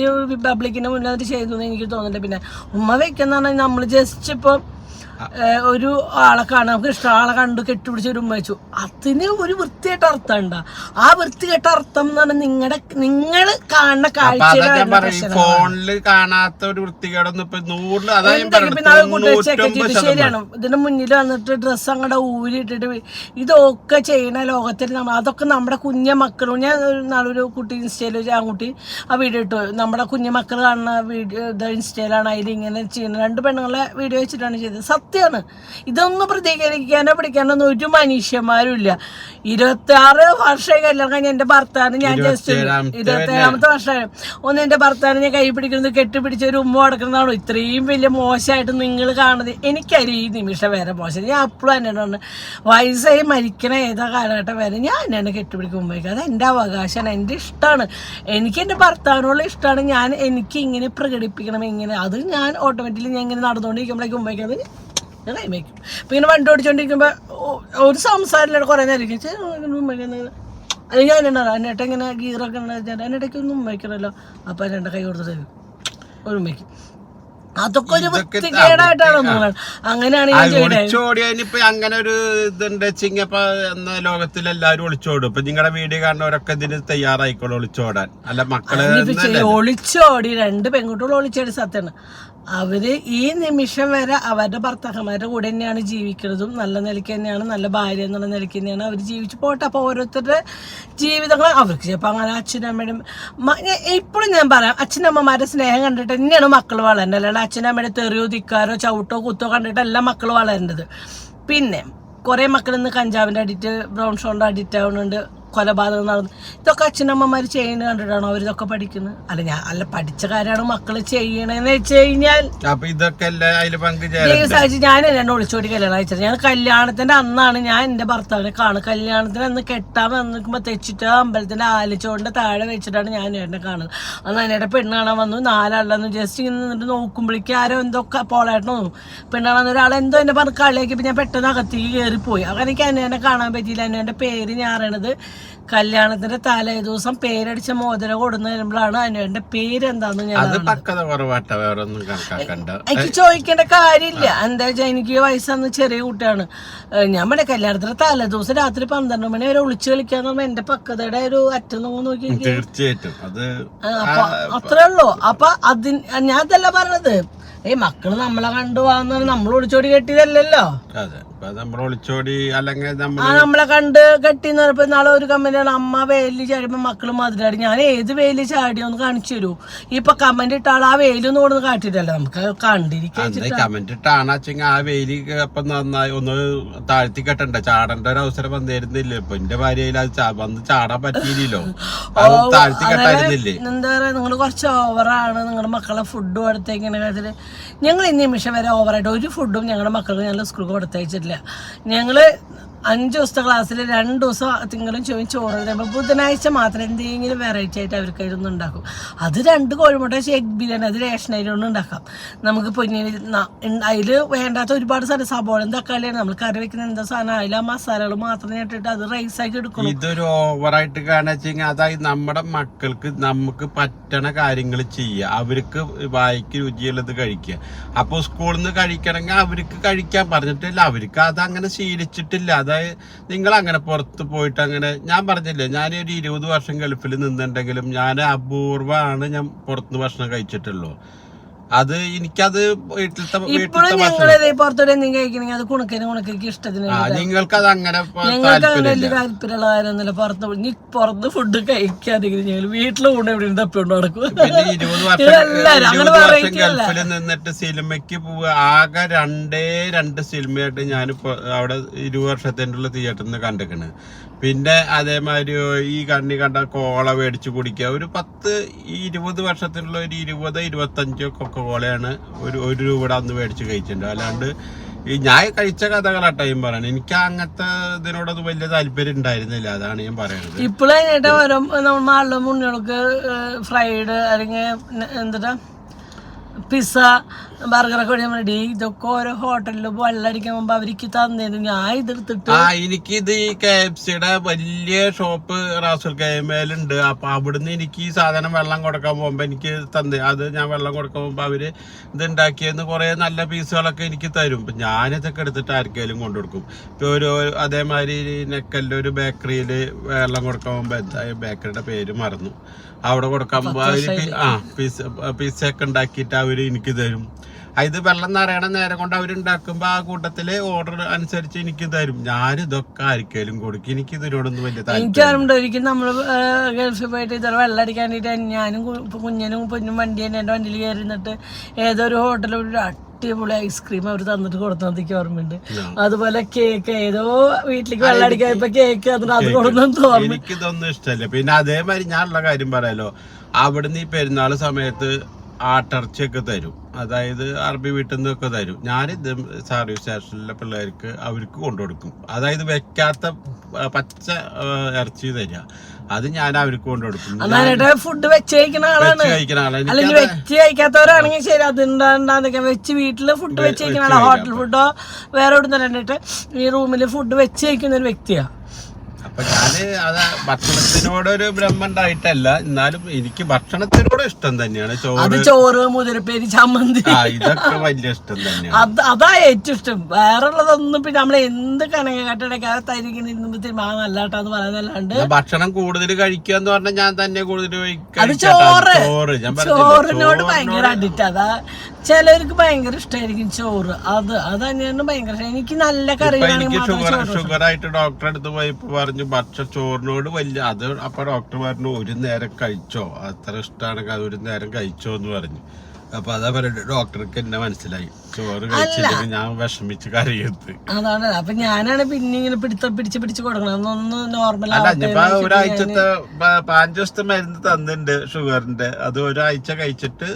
പബ്ലിക്കിന്റെ മുന്നിൽ ചെയ്തു എനിക്ക് തോന്നുന്നില്ല. പിന്നെ ഉമ്മ വെക്കുന്ന പറഞ്ഞാൽ നമ്മള് ജസ്റ്റ് ഇപ്പൊ ഒരു ആളെ കാണാൻ നമുക്ക് ഇഷ്ടം, ആളെ കണ്ടു കെട്ടിപ്പിടിച്ച് ഒരു ഉമ്മ വെച്ചു, അതിന് ഒരു വൃത്തിയായിട്ട് അർത്ഥം ഉണ്ടാ. ആ വൃത്തികെട്ട അർത്ഥം എന്ന് പറഞ്ഞാൽ നിങ്ങൾ കാണുന്ന കാഴ്ച ഫോണില് കാണാത്ത ഒരു വൃത്തികേടൊന്നും ശരിയാണ്. ഇതിന്റെ മുന്നിൽ വന്നിട്ട് ഡ്രസ്സ് അങ്ങടെ ഊരിട്ടിട്ട് ഇതൊക്കെ ചെയ്യണ ലോകത്തിൽ അതൊക്കെ നമ്മുടെ കുഞ്ഞ മക്കളും. ഞാൻ നാളൊരു കുട്ടി ഇൻസ്റ്റയിൽ ഒരു ആൺകുട്ടി ആ വീഡിയോ ഇട്ടു, നമ്മുടെ കുഞ്ഞ മക്കൾ കാണുന്ന വീഡിയോ ഇൻസ്റ്റയിലാണ്. അതിൽ ഇങ്ങനെ ചെയ്യുന്ന 2 പെണ്ണുങ്ങളെ വീഡിയോ വെച്ചിട്ടാണ് ചെയ്തത്. സത്യമാണ്. ഇതൊന്നും പ്രതികരിക്കാനോ പിടിക്കാനോ ഒരു മനുഷ്യന്മാരും ഇല്ല. 26 വർഷമായി കല്യാണം കഴിഞ്ഞ എന്റെ ഭർത്താവിന് ഞാൻ ജസ്റ്റ് 27ാമത്തെ വർഷമായി എന്റെ ഭർത്താവിനെ ഞാൻ കൈ പിടിക്കുന്നത് കെട്ടിപ്പിടിച്ച ഒരു ഉമ്മ അടക്കുന്നതാണോ ഇത്രയും വലിയ മോശമായിട്ട് നിങ്ങൾ കാണുന്നത്? എനിക്കറിയാം ഈ നിമിഷം വരെ മോശം. ഞാൻ അപ്പോഴും എന്നോടാണ് വയസ്സായി മരിക്കണ ഏതാ കാലഘട്ടം വരെ ഞാൻ എന്നെ കെട്ടിപ്പിടിക്കും മുമ്പേക്ക്. അത് എൻ്റെ അവകാശമാണ്, എൻ്റെ ഇഷ്ടമാണ്. എനിക്ക് എൻ്റെ ഭർത്താവിനോട് ഇഷ്ടമാണ്. എനിക്ക് ഇങ്ങനെ പ്രകടിപ്പിക്കണം ഇങ്ങനെ. അത് ഞാൻ ഓട്ടോമാറ്റിക്കലി ഞാൻ ഇങ്ങനെ നടന്നുകൊണ്ടിരിക്കുമ്പോഴേക്കും മുമ്പേക്കത് ഞാൻ കൈമയ്ക്കും. അപ്പം ഇങ്ങനെ വണ്ടി ഓടിച്ചോണ്ടിരിക്കുമ്പോൾ ഒരു സംസാരമില്ല, കുറേ നേരം അല്ലെങ്കിൽ ഞാൻ എന്നാ എന്നിട്ട് ഇങ്ങനെ ഗീറൊക്കെ ഉണ്ടാ എന്നിടയ്ക്ക് ഒന്നും ഉമ്മയ്ക്കണമല്ലോ. അപ്പം എൻ്റെ കൈ കൊടുത്തിട്ട് ഒരു ഉമ്മയ്ക്കും അതൊക്കെ ഒരു വൃത്തികേടായിട്ടാണ് തോന്നുന്നത്. അങ്ങനെയാണ് ഒളിച്ചോടിയതിനിപ്പോ അങ്ങനെ ഒരു ഇതുണ്ട് വെച്ചിങ്ങപ്പ എന്നാ ലോകത്തിലെല്ലാരും ഒളിച്ചോടും. ഇപ്പൊ നിങ്ങളുടെ വീഡിയോ കാണുന്നവരൊക്കെ ഇതിന് തയ്യാറായിക്കോളും ഒളിച്ചോടാൻ. അല്ല മക്കള് ഒളിച്ചോടി 2 പെൺകുട്ടികൾ ഒളിച്ചോടി സത്യമാണ്. അവര് ഈ നിമിഷം വരെ അവരുടെ ഭർത്താക്കന്മാരുടെ കൂടെ തന്നെയാണ് ജീവിക്കുന്നതും. നല്ല നിലയ്ക്ക് തന്നെയാണ്, നല്ല ഭാര്യ എന്നുള്ള നിലയ്ക്ക് തന്നെയാണ് അവർ ജീവിച്ചു പോട്ടെ. അപ്പോൾ ഓരോരുത്തരുടെ ജീവിതങ്ങൾ അവർക്ക് ചിലപ്പോൾ അങ്ങനെ അച്ഛനമ്മയുടെ ഇപ്പോഴും ഞാൻ പറയാം, അച്ഛനമ്മമാരുടെ സ്നേഹം കണ്ടിട്ട് തന്നെയാണ് മക്കൾ വളരേണ്ടത്. അല്ലാണ്ട് അച്ഛനമ്മയുടെ തെറിയോ ധിക്കാരോ ചവിട്ടോ കുത്തോ കണ്ടിട്ടല്ല മക്കൾ വളരേണ്ടത്. പിന്നെ കുറേ മക്കൾ ഇന്ന് കഞ്ചാവിൻ്റെ അഡിക്റ്റ്, ബ്രൗൺ ഷോണിൻ്റെ അഡിക്റ്റ് ആവുന്നുണ്ട്, കൊലപാതകം നടന്നു. ഇതൊക്കെ അച്ഛനമ്മമാർ ചെയ്യുന്നത് കണ്ടിട്ടാണോ അവരിതൊക്കെ പഠിക്കുന്നത്? അല്ല പഠിച്ച കാര്യമാണ് മക്കള് ചെയ്യണെന്ന് വെച്ച് കഴിഞ്ഞാൽ ഞാൻ എന്നെ ഒളിച്ചോടി കല്യാണം അയച്ചത്. ഞാൻ കല്യാണത്തിന്റെ അന്നാണ് ഞാൻ എന്റെ ഭർത്താവിനെ കാണുന്നത്. കല്യാണത്തിന് അന്ന് കെട്ടാൻ വന്നിരിക്കുമ്പോ തെച്ചിട്ട് അമ്പലത്തിന്റെ ആലിച്ചോടിന്റെ താഴെ വെച്ചിട്ടാണ് ഞാൻ എന്നെ കാണുന്നത്. അന്ന് എന്നെ പെണ്ണ് കാണാൻ വന്നു. 4 ആളെന്ന് ജസ്റ്റ് ഇങ്ങനെ നിന്നിട്ട് നോക്കുമ്പോഴേക്കും ആരോ എന്തൊക്കെ പോളായിട്ട് തോന്നും. പെണ്ണാണെന്ന് ഒരാൾ എന്തോ എന്നെ പറഞ്ഞ് കളിയാക്കിയപ്പോൾ ഞാൻ പെട്ടെന്ന് അകത്തേക്ക് കയറിപ്പോയി. അങ്ങനെ എനിക്ക് എന്നെ കാണാൻ പറ്റിയില്ല. എന്നെ പേര് ഞാൻ അറിയണത് കല്യാണത്തിന്റെ തലേ ദിവസം പേരടിച്ച മോതിരം കൊടുന്നു വരുമ്പോഴാണ് അനുവിന്റെ പേര് എന്താന്ന് ഞാൻ എനിക്ക് ചോദിക്കേണ്ട കാര്യമില്ല. എന്താ വെച്ചാൽ എനിക്ക് വയസ്സന്ന് ചെറിയ കുട്ടിയാണ്. ഞാൻ പറഞ്ഞ കല്യാണത്തിന്റെ തലേ ദിവസം രാത്രി 12 മണി വരെ ഒളിച്ചു കളിക്കാന്ന് പറയുമ്പോ എന്റെ പക്വതയുടെ ഒരു അറ്റം നോക്കി തീർച്ചയായിട്ടും അപ്പൊ അത്രേ ഉള്ളൂ. അപ്പൊ ഞാൻ അതല്ല പറഞ്ഞത്, മക്കള് നമ്മളെ കണ്ടുപോകാന്ന് നമ്മൾ ഒളിച്ചോടി കെട്ടിയതല്ലല്ലോ. നമ്മളെ കണ്ട് കെട്ടിന്ന് പറഞ്ഞപ്പോ നാളെ ഒരു കമന്റാണ് അമ്മ വേലി ചാടിയപ്പോ മക്കള് മതിലാടി. ഞാൻ ഏത് വേലി ചാടിയോന്ന് കാണിച്ചു തരൂ. ഇപ്പൊ കമന്റ് ഇട്ട ആൾ ആ വേലൊന്നും കൊടുന്ന് കാട്ടിട്ടല്ലോ നമുക്ക് കണ്ടിരിക്കാൻ. കമന്റ് ഇട്ടാണ് ആ വേലി ഇപ്പൊ നന്നായി ഒന്ന് താഴ്ത്തി കെട്ടണ്ട, ചാടേണ്ട ഒരു അവസരം വന്നിരുന്നില്ല. ഇപ്പൊ എന്റെ ഭാര്യയിൽ അത് വന്ന് ചാടാൻ പറ്റിയില്ലല്ലോ, താഴ്ത്തി കെട്ടായിരുന്നില്ലേ. എന്താ പറയാ, നിങ്ങൾ കുറച്ച് ഓവറാണ്. നിങ്ങളുടെ മക്കളെ ഫുഡ് കൊടുത്തേക്കുന്ന കാര്യത്തില് ഞങ്ങൾ ഈ നിമിഷം വരെ ഓവറായിട്ട് ഒരു ഫുഡും ഞങ്ങളുടെ മക്കൾക്ക് ഞങ്ങൾ സ്കൂളിൽ കൊടുത്തയച്ചിട്ടില്ല. ഞങ്ങള് 5 ദിവസത്തെ ക്ലാസ്സിൽ 2 ദിവസം തിങ്കളും ചോറ് തരുമ്പോൾ ബുധനാഴ്ച മാത്രം എന്തെങ്കിലും വെറൈറ്റി ആയിട്ട് അവർക്ക് ഇരുന്ന് ഉണ്ടാക്കും. അത് 2 കോഴിമുട്ട എഗ് ബിരിയാണി, അത് റേഷൻ അരി കൊണ്ട് ഉണ്ടാക്കാം. നമുക്ക് അതിൽ വേണ്ടാത്ത ഒരുപാട് സാധനം, സബോളയും തക്കാളിയാണ് നമ്മൾ കറി വെക്കുന്ന എന്താ സാധനം, അതിൽ ആ മസാലകൾ മാത്രം ഇട്ടിട്ട് അത് റൈസാക്കി എടുക്കണം. ഇതൊരു ഓവറായിട്ട് കാരണം അതായത് നമ്മുടെ മക്കൾക്ക് നമുക്ക് പറ്റണ കാര്യങ്ങൾ ചെയ്യുക, അവർക്ക് വായിക്ക് രുചിയുള്ളത് കഴിക്കുക. അപ്പോൾ സ്കൂളിൽ നിന്ന് കഴിക്കണമെങ്കിൽ അവർക്ക് കഴിക്കാൻ പറഞ്ഞിട്ടില്ല, അവർക്ക് അതങ്ങനെ ശീലിച്ചിട്ടില്ല. നിങ്ങൾ അങ്ങനെ പുറത്ത് പോയിട്ട് അങ്ങനെ, ഞാൻ പറഞ്ഞില്ലേ ഞാനൊരു 20 വർഷം ഗൾഫിൽ നിന്നുണ്ടെങ്കിലും ഞാൻ അപൂർവമാണ് ഞാൻ പുറത്തുനിന്ന് ഭക്ഷണം കഴിച്ചിട്ടുള്ളൂ. അത് എനിക്കത് നിങ്ങൾക്ക് അത് അങ്ങനെ താല്പര്യമുള്ള കാര്യമൊന്നുമില്ല. പുറത്ത് ഫുഡ് കഴിക്കാതെങ്കിലും ഞങ്ങൾ വീട്ടിലെ കൂടെ എവിടെ തപ്പിക്കൊണ്ട് നടക്കും. പിന്നെ 20 വർഷം ഗൾഫിൽ നിന്നിട്ട് സിനിമയ്ക്ക് പോവുക, ആകെ 2 സിനിമയായിട്ട് ഞാനിപ്പോ അവിടെ 20 വർഷത്തിന്റെ തിയേറ്ററിൽ നിന്ന് കണ്ടിക്കണ്. പിന്നെ അതേമാതിരി ഈ കണ്ട കോള മേടിച്ച് കുടിക്കുക. ഒരു 10-20 വർഷത്തിലുള്ള ഒരു 20-25 കൊക്കോളയാണ് ഒരു രൂപയുടെ അന്ന് മേടിച്ച് കഴിച്ചിട്ടുണ്ട്. അല്ലാണ്ട് ഈ ഞാൻ കഴിച്ച കഥകളാട്ടോ ഞാൻ പറയണത്. എനിക്ക് അങ്ങനത്തെ ഇതിനോടൊന്നും വലിയ താല്പര്യം ഉണ്ടായിരുന്നില്ല, അതാണ് ഞാൻ പറയുന്നത്. ഇപ്പോഴായിട്ട് ഓരോ നാളിലെ മുന്നോൾക്ക് ഫ്രൈഡ് അല്ലെങ്കിൽ എന്താ പിസ്സ ബർഗറൊക്കെ വേണ്ടി ഇതൊക്കെ ഓരോ ഹോട്ടലിൽ വെള്ളടിക്കാൻ മുമ്പ് അവർക്ക് തന്നിരുന്നു. ഞാൻ ഇതെടുത്തിട്ട് എനിക്കിത് ഈ KFCയുടെ വലിയ ഷോപ്പ് റാസുൽ കൈമേലുണ്ട്. അപ്പൊ അവിടുന്ന് എനിക്ക് ഈ സാധനം വെള്ളം കൊടുക്കാൻ പോകുമ്പോ എനിക്ക് തന്നെ അത് ഞാൻ വെള്ളം കൊടുക്കാൻ പോകുമ്പോ അവര് ഇതുണ്ടാക്കിയെന്ന് കുറെ നല്ല പീസുകളൊക്കെ എനിക്ക് തരും. ഞാനിതൊക്കെ എടുത്തിട്ട് ആർക്കെങ്കിലും കൊണ്ടുകൊടുക്കും. ഇപ്പൊ അതേമാതിരി നെക്കലിന്റെ ഒരു ബേക്കറിയില് വെള്ളം കൊടുക്കാൻ പോകുമ്പോ എന്താ ബേക്കറിയുടെ പേര് മറന്നു, അവിടെ കൊടുക്കാൻ പോകുമ്പോ അവര് പിസ്സ ഒക്കെ ഉണ്ടാക്കിയിട്ട് അവര് എനിക്ക് തരും. ഇത് വെള്ളം നിറയണ നേരം കൊണ്ട് അവരുണ്ടാക്കുമ്പോ ആ കൂട്ടത്തില് ഓർഡർ അനുസരിച്ച് എനിക്ക് തരും. ഞാനിതൊക്കെ ആർക്കെങ്കിലും കൊടുക്കും. എനിക്ക് ഇതിനോടൊന്നും വലിയ താല്പര്യം. ഒരിക്കലും നമ്മള് ഗൾഫിൽ പോയിട്ട് ഇതൊരു വെള്ളം അടിക്കാൻ വേണ്ടിയിട്ട് ഞാനും കുഞ്ഞനും പൊന്നും വണ്ടി തന്നെ എന്റെ വണ്ടിയിൽ കയറിന്നിട്ട് ഏതൊരു ഹോട്ടലിൽ ഒരു അടിപൊളി ഐസ്ക്രീം അവർ തന്നിട്ട് കൊടുത്തതൊക്കെ ഓർമ്മയുണ്ട്. അതുപോലെ കേക്ക് ഏതോ വീട്ടിലേക്ക് വെള്ളം അടിക്കാൻ ഇപ്പൊ കേക്ക് അത് കൊടുത്തു ഓർമ്മ. എനിക്കിതൊന്നും ഇഷ്ടമല്ല. പിന്നെ അതേമാതിരി ഞാനുള്ള കാര്യം പറയാലോ, അവിടുന്ന് ഈ പെരുന്നാൾ സമയത്ത് ആട്ടിറച്ചിയൊക്കെ തരും. അതായത് അറബി വീട്ടിൽ നിന്നൊക്കെ തരും. ഞാനിത് സർവീസ് സ്റ്റേഷനിലെ പിള്ളേർക്ക് അവർക്ക് കൊണ്ടുകൊടുക്കും. അതായത് വെക്കാത്ത പച്ച ഇറച്ചി തരിക, അത് ഞാൻ അവർക്ക് കൊണ്ടുകൊടുക്കും. ഫുഡ് വെച്ച് കഴിക്കുന്ന ആളാണ്. അല്ലെങ്കിൽ വെച്ച് കഴിക്കാത്തവരാണെങ്കിൽ ശരി, അതുണ്ടാന്നൊക്കെ വെച്ച് വീട്ടില് ഫുഡ് വെച്ച് കഴിക്കുന്ന ആളാ. ഹോട്ടൽ ഫുഡോ വേറെ എവിടെ നിന്ന് ഈ റൂമിൽ ഫുഡ് വെച്ച് കഴിക്കുന്ന ഒരു വ്യക്തിയാ. അപ്പൊ ഞാന് അത് ഭക്ഷണത്തിനോടൊരു ബ്രഹ്മ ഉണ്ടായിട്ടല്ല, എന്നാലും എനിക്ക് ഭക്ഷണത്തിനോട് ഇഷ്ടം തന്നെയാണ്. ചോറ്, മുതിരപ്പേരി, ചമ്മന്തി, ഇതൊക്കെ വലിയ ഇഷ്ടം തന്നെയാണ്. അതാ ഏറ്റവും ഇഷ്ടം. വേറെ ഉള്ളതൊന്നും പിന്നെ നമ്മൾ എന്ത് കണക്കാട്ടിടക്കാതെ തരികിരുന്ന് നല്ലാട്ടാന്ന് പറയുന്നല്ലാണ്ട് ഭക്ഷണം കൂടുതൽ കഴിക്കുക എന്ന് പറഞ്ഞാൽ ഞാൻ തന്നെ കൂടുതൽ ചോറിനോട് ഭയങ്കര അഡിക്റ്റ്. അതാ ചിലവർക്ക് ഭയങ്കര ഇഷ്ടമായിരിക്കും ചോറ്. അത് തന്നെയാണ് ഭയങ്കര ഇഷ്ടം. എനിക്ക് നല്ല കറികളാണെങ്കിൽ ഷുഗർ ആയിട്ട് ഡോക്ടറെ അടുത്ത് പോയപ്പോ പറഞ്ഞു ചോറിനോട് വലിയ അത്. അപ്പൊ ഡോക്ടർ പറഞ്ഞു ഒരു നേരം കഴിച്ചോ, അത്ര ഇഷ്ടമാണെങ്കിൽ അത് ഒരു നേരം കഴിച്ചോ എന്ന് പറഞ്ഞു. അപ്പൊ അതാ പറയുന്നത്, ഡോക്ടർക്ക് എന്നെ മനസ്സിലായി ചോറ് കഴിച്ചില്ലെങ്കിൽ ഞാൻ വിഷമിച്ച് കരയത്ത്. അതാണ്. അപ്പൊ ഞാനാണ് പിന്നെ ഇങ്ങനെ പിടിച്ച് കൊടുക്കണം ഒന്ന് നോർമൽ. ഒരാഴ്ചത്തെ 5 ദിവസത്തെ മരുന്ന് തന്നിട്ടുണ്ട് ഷുഗറിന്റെ. അത് ഒരാഴ്ച കഴിച്ചിട്ട്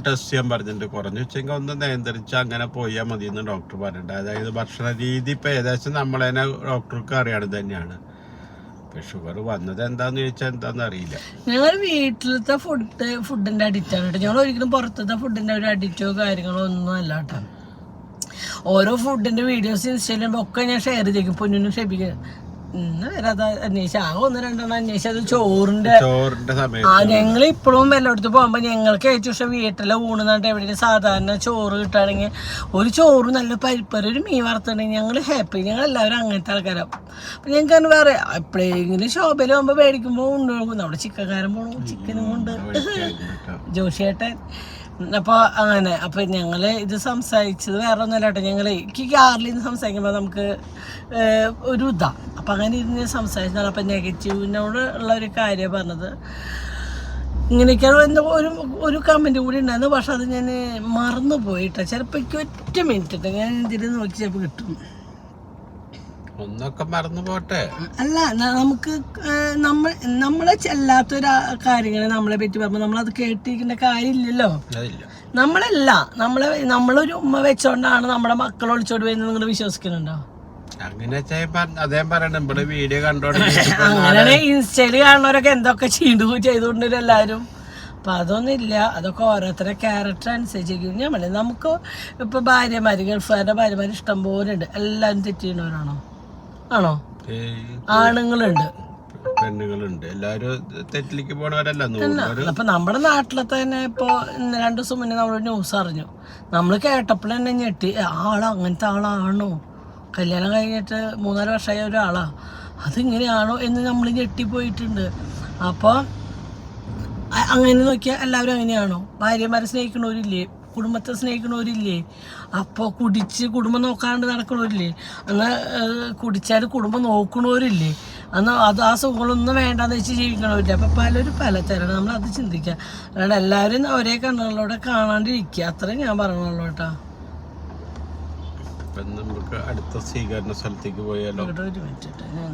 ടെസ്റ്റ് ചെയ്യാൻ പറഞ്ഞിട്ടുണ്ട്. കുറഞ്ഞു വെച്ചെങ്കിൽ ഒന്ന് നിയന്ത്രിച്ച് അങ്ങനെ പോയാൽ മതി എന്ന് ഡോക്ടർ പറഞ്ഞിട്ടുണ്ട്. അതായത് ഭക്ഷണ രീതി ഇപ്പൊ ഏകദേശം നമ്മളതിനെ ഡോക്ടർക്ക് അറിയാതെ തന്നെയാണ്. ഷുഗർ വന്നത് എന്താന്ന് ചോദിച്ചാൽ എന്താന്ന് അറിയില്ല. ഞങ്ങൾ വീട്ടിലത്തെ ഫുഡിന്റെ അഡിക്റ്റ് ആണ് കേട്ടോ. ഞങ്ങൾ ഒരിക്കലും പുറത്തത്തെ ഫുഡിന്റെ ഒരു അഡിക്റ്റോ കാര്യങ്ങളോ ഒന്നും അല്ല കേട്ടോ. ഓരോ ഫുഡിന്റെ വീഡിയോസ് ഇൻസ്റ്റയിലും ഒക്കെ ഞാൻ ഷെയർ ചെയ്യും. പൊന്നിനും ക്ഷമിക്കുക വരാതെ അന്വേഷിച്ച ആകെ 1-2 അന്വേഷിച്ചത് ചോറിന്റെ ഞങ്ങൾ ഇപ്പോഴും വല്ലയിടത്ത് പോകുമ്പോ ഞങ്ങൾക്ക് ഏറ്റവും ഇഷ്ടം വീട്ടിലെ ഊണെന്നിട്ട് എവിടെയും സാധാരണ ചോറ് കിട്ടുകയാണെങ്കിൽ ഒരു ചോറ് നല്ല പരിപ്പറി ഒരു മീൻ വറുത്തുണ്ടെങ്കിൽ ഞങ്ങൾ ഹാപ്പി. ഞങ്ങൾ എല്ലാവരും അങ്ങനത്തെ ആൾക്കാരാണ്. അപ്പൊ ഞങ്ങൾക്ക് വേറെ എപ്പോഴെങ്കിലും ഷോപ്പിൽ പോകുമ്പോ മേടിക്കുമ്പോ ഉണ്ടാകും. നമ്മുടെ ചിക്കൻകാരൻ പോണു ചിക്കനും കൊണ്ട് ജോഷിയേട്ടൻ. അപ്പോൾ അങ്ങനെ അപ്പോൾ ഞങ്ങൾ ഇത് സംസാരിച്ചത് വേറെ ഒന്നുമല്ല കേട്ടോ. ഞങ്ങൾ കാറിൽ നിന്ന് സംസാരിക്കുമ്പോൾ നമുക്ക് ഒരു ഇതാണ്. അപ്പം അങ്ങനെ ഇരുന്ന് സംസാരിച്ചതാണ്. അപ്പം നെഗറ്റീവിനോട് ഉള്ള ഒരു കാര്യം പറഞ്ഞത് ഇങ്ങനെയൊക്കെയാണ്. എന്തോ ഒരു കമൻറ്റ് കൂടി ഉണ്ടായിരുന്നു. പക്ഷെ അത് ഞാൻ മറന്നു പോയിട്ടോ. ചിലപ്പോൾ എനിക്ക് 1 മിനിറ്റ് ഞാൻ ഇതിൽ നോക്കി ചിലപ്പോൾ കിട്ടും. ഒന്നൊക്കെ മറന്നു പോട്ടെ. അല്ല, നമുക്ക് നമ്മളെ ചെല്ലാത്തൊരു കാര്യങ്ങളെ നമ്മളെ പറ്റി പറയുമ്പോൾ നമ്മളത് കേട്ടിരിക്കേണ്ട കാര്യമില്ലല്ലോ. നമ്മളൊരു ഉമ്മ വെച്ചോണ്ടാണ് നമ്മുടെ മക്കൾ ഒളിച്ചോട് വരുന്നത്. നിങ്ങൾ വിശ്വസിക്കുന്നുണ്ടോ? അങ്ങനെ വീഡിയോ കണ്ടോണ്ട് അങ്ങനെയാണ് ഇൻസ്റ്റയില് കാണുന്നവരൊക്കെ എന്തൊക്കെ ചെയ്തുകൊണ്ടിരും എല്ലാവരും. അപ്പം അതൊന്നും ഇല്ല. അതൊക്കെ ഓരോരുത്തരുടെ ക്യാരക്ടർ അനുസരിച്ചിരിക്കും. ഞാൻ പറയാം, നമുക്ക് ഇപ്പൊ ഭാര്യമാര് ഗൾഫുകാരുടെ ഭാര്യമാര് ഇഷ്ടം പോലെ ഉണ്ട്. എല്ലാവരും തെറ്റിയുന്നവരാണോ? ആണോ? ആണുങ്ങളുണ്ട്, പെണ്ണുങ്ങളുണ്ട്, എല്ലാവരും തെറ്റിലേക്ക് പോണവരല്ല. അപ്പൊ നമ്മുടെ നാട്ടിലത്തെ തന്നെ ഇപ്പൊ 2 ദിവസം മുന്നേ നമ്മൾ ന്യൂസ് അറിഞ്ഞു. നമ്മൾ കേട്ടപ്പോൾ തന്നെ ഞെട്ടി. അങ്ങനത്തെ ആളാണോ? കല്യാണം കഴിഞ്ഞിട്ട് 3-4 വർഷമായ ഒരാളാ, അതിങ്ങനെയാണോ എന്ന് നമ്മൾ ഞെട്ടിപ്പോയിട്ടുണ്ട്. അപ്പോൾ അങ്ങനെ നോക്കിയാൽ എല്ലാവരും അങ്ങനെയാണോ? ഭാര്യമാരെ സ്നേഹിക്കണവരില്ലേ? കുടുംബത്തെ സ്നേഹിക്കണവരില്ലേ? അപ്പോൾ കുടിച്ച് കുടുംബം നോക്കാണ്ട് നടക്കണവരില്ലേ? എന്നാൽ കുടിച്ചാൽ കുടുംബം നോക്കണവരില്ലേ? എന്നാൽ ആ സുഖങ്ങളൊന്നും വേണ്ടാന്ന് വെച്ച് ജീവിക്കണവരില്ല. അപ്പം പലരും പലതരം. നമ്മളത് ചിന്തിക്കുക. അല്ലാണ്ട് എല്ലാവരും ഒരേ കണ്ണുകളിലൂടെ കാണാണ്ടിരിക്കുക. അത്രയും ഞാൻ പറഞ്ഞുള്ളൂ കേട്ടോ. നമുക്ക് അടുത്ത സ്വീകരണ സ്ഥലത്തേക്ക് പോയാലോ? ഒരു മിനിറ്റ്, ഞാൻ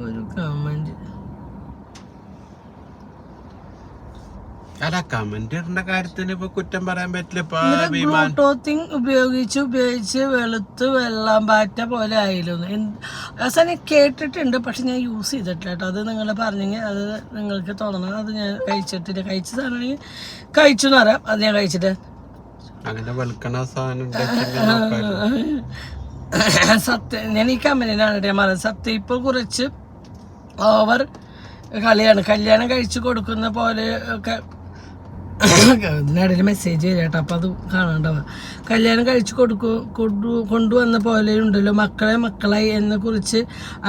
ഒരു കമന്റ്. അല്ല, കമന്റ് ഇടേണ്ട കാര്യത്തിന് ഇപ്പൊ കുറ്റം പറയാൻ പറ്റില്ല. ബ്ലൂടൂത്തിങ് ഉപയോഗിച്ച് വെളുത്ത് വെള്ളം പാറ്റ പോലെ ആയിരുന്നു. അവസാനം കേട്ടിട്ടുണ്ട്, പക്ഷെ ഞാൻ യൂസ് ചെയ്തിട്ടില്ല കേട്ടോ. അത് നിങ്ങൾ പറഞ്ഞെങ്കിൽ അത് നിങ്ങൾക്ക് തോന്നണം. അത് ഞാൻ കഴിച്ചിട്ടില്ല. കഴിച്ച സാധനം കഴിച്ചു എന്ന് പറയാം. അത് ഞാൻ കഴിച്ചിട്ട് അങ്ങനെ വെളുക്കണ സാധനം സത്യം. ഞാൻ ഈ കമ്പനിയിലാണ് ഞാൻ പറഞ്ഞത്. സത്യം ഇപ്പോൾ കുറച്ച് ഓവർ കളിയാണ്. കല്യാണം കഴിച്ചു കൊടുക്കുന്ന പോലെ ഒക്കെ ഇതിനിടയിൽ മെസ്സേജ് ചെയ്ത കേട്ടോ. അപ്പം അത് കാണാണ്ടാവുക. കല്യാണം കഴിച്ചു കൊണ്ടുവന്ന പോലെ ഉണ്ടല്ലോ മക്കളായി എന്നെ കുറിച്ച്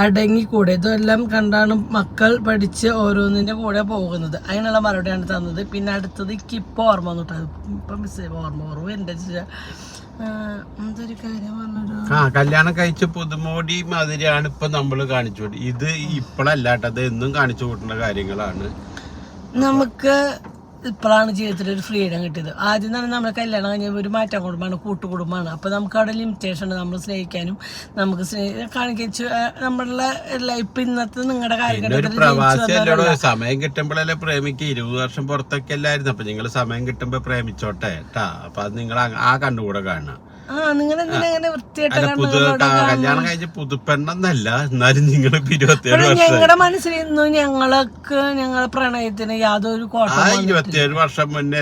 അടങ്ങിക്കൂടെ? ഇതെല്ലാം കണ്ടാണ് മക്കൾ പഠിച്ച് ഓരോന്നിൻ്റെ കൂടെ പോകുന്നത്. അതിനുള്ള മറുപടിയാണ് തന്നത്. പിന്നെ അടുത്തത് ഇപ്പോൾ ഓർമ്മ വന്നിട്ട് ഇപ്പം ഓർമ്മ എൻ്റെ എന്തൊരു കാര്യം പറഞ്ഞൊരു കല്യാണം കഴിച്ച പുതുമോടി മാതിരിയാണ് ഇപ്പൊ നമ്മള് കാണിച്ചു. ഇത് ഇപ്പോഴല്ല കേട്ടോ, അത് എന്നും കാണിച്ചു കൂട്ടുന്ന കാര്യങ്ങളാണ്. നമുക്ക് ഇപ്പോഴാണ് ജീവിതത്തിൽ ഒരു ഫ്രീഡം കിട്ടിയത്. ആദ്യം തന്നെ നമ്മൾ കല്യാണം കഴിഞ്ഞ ഒരു മാറ്റം കുടുംബമാണ്, കൂട്ടുകുടുംബമാണ്. അപ്പോൾ നമുക്ക് അവിടെ ലിമിറ്റേഷൻ ഉണ്ട്. നമ്മൾ സ്നേഹിക്കാനും നമുക്ക് കാണിച്ചു നമ്മളുടെ ലൈഫ് ഇന്നത്തെ നിങ്ങളുടെ കാര്യങ്ങൾ സമയം കിട്ടുമ്പോഴല്ലേ പ്രേമിക്ക്. 20 വർഷം പുറത്തൊക്കെ അല്ലായിരുന്നു. അപ്പൊ നിങ്ങൾ സമയം കിട്ടുമ്പോ പ്രേമിച്ചോട്ടെ കേട്ടാ. അപ്പൊ അത് നിങ്ങൾ ആ കണ്ണുകൂടെ കാണണം. നിങ്ങൾ എന്തിനാ അങ്ങനെ വൃത്തിയായിട്ട് കല്യാണം കഴിഞ്ഞ പുതുപ്പെണ്ണെന്നല്ല, എന്നാലും നിങ്ങൾ 27 വർഷം ഞങ്ങളുടെ മനസ്സിൽ ഇന്നും ഞങ്ങളെ പ്രണയത്തിന് യാതൊരു ആ 27 വർഷം മുന്നേ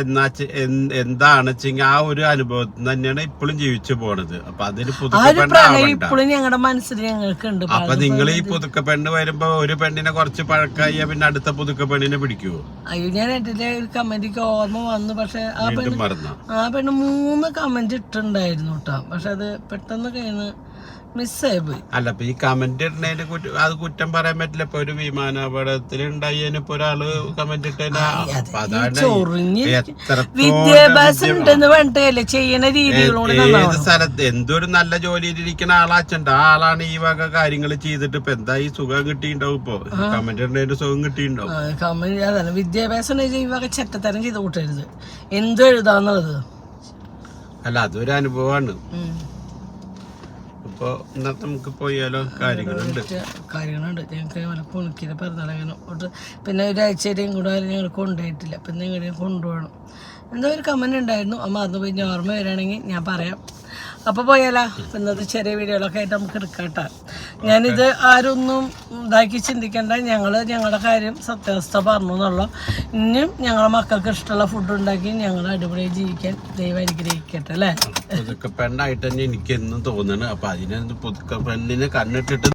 എന്താണ് വെച്ചെങ്കിൽ ആ ഒരു അനുഭവത്തിൽ തന്നെയാണ് ഇപ്പോഴും ജീവിച്ചു പോണത്. അപ്പൊ അതിന് ഇപ്പോഴും ഞങ്ങളുടെ മനസ്സിൽ ഞങ്ങൾക്ക് ഉണ്ട്. അപ്പൊ നിങ്ങൾ ഈ പുതുക്ക പെണ്ണ് വരുമ്പോ ഒരു പെണ്ണിനെ കുറച്ച് പഴക്കായ പിന്നെ അടുത്ത പുതുക്ക പെണ്ണിനെ പിടിക്കുവോ? അയ്യോ, ഞാൻ എന്റെ ഒരു കമന്റിക്ക് ഓർമ്മ വന്നു. പക്ഷെ ആ പെണ്ണ് 3 കമന്റ് ഇട്ടുണ്ടായിരുന്നു കേട്ടോ. പക്ഷെ അത് പെട്ടെന്ന് കഴിഞ്ഞ് മിസ്സായി പോയി. അല്ല, ഇപ്പൊ ഈ കമന്റ് ഇടുന്നതിന് അത് കുറ്റം പറയാൻ പറ്റില്ല. ഇപ്പൊ ഒരു വിമാനാപകടത്തിൽ ഉണ്ടായിപ്പോ ഒരാള് കമന്റ് വിദ്യാഭ്യാസം ഉണ്ടെന്ന് പറഞ്ഞിട്ടല്ലേ ചെയ്യണ രീതികളോട്. ഏത് സ്ഥലത്ത് എന്തൊരു നല്ല ജോലിയിലിരിക്കുന്ന ആളാച്ചണ്ട ആ ആളാണ് ഈ വക കാര്യങ്ങൾ ചെയ്തിട്ട് ഇപ്പൊ എന്താ ഈ സുഖം കിട്ടിയിട്ടുണ്ടാവും. ഇപ്പൊ കമന്റ് ഇടുന്നതിന്റെ സുഖം കിട്ടിയിട്ടുണ്ടാവും. കമന്റ് അതല്ല, വിദ്യാഭ്യാസം ഈ വക ചെറ്റത്തരം ചെയ്ത് കൂട്ടരുത്. എന്തും എഴുതാന്നുള്ളത് അല്ല, അതൊരു അനുഭവമാണ്. അപ്പൊ ഇന്നത്തെ നമുക്ക് പോയാലോ? കാര്യങ്ങളുണ്ട്. ഞങ്ങൾക്ക് പുണിക്കിനെ പിറന്നാളങ്ങനെ പിന്നെ ഒരാഴ്ചയുടെയും കൂടെ ഞങ്ങൾ കൊണ്ടുപോയിട്ടില്ല. പിന്നെ നിങ്ങളെയും കൊണ്ടുപോകണം. എന്തോ ഒരു കമന്റ് ഉണ്ടായിരുന്നു, അത് മറന്നുപോയി. ഞാൻ ഓർമ്മ വരികയാണെങ്കിൽ ഞാൻ പറയാം. അപ്പോൾ പോയാലോ? ഇന്നത്തെ ചെറിയ വീഡിയോകളൊക്കെ ആയിട്ട് നമുക്ക് എടുക്കാട്ടോ. ഞാനിത് ആരൊന്നും ഇതാക്കി ചിന്തിക്കേണ്ട. ഞങ്ങളുടെ കാര്യം സത്യാവസ്ഥ പറഞ്ഞു എന്നുള്ളൂ. ഇനിയും ഞങ്ങളെ മക്കൾക്ക് ഇഷ്ടമുള്ള ഫുഡ് ഉണ്ടാക്കി ഞങ്ങൾ അടിപൊളിയായി ജീവിക്കാൻ ദൈവം അനുഗ്രഹിക്കട്ടെ അല്ലേ? പുതുക്ക പെണ്ണായിട്ട് തന്നെ എനിക്ക് എന്നും തോന്നണ്. അപ്പൊ അതിനെ പുതുക്ക പെണ്ണിനെ കണ്ണിട്ടിട്ട്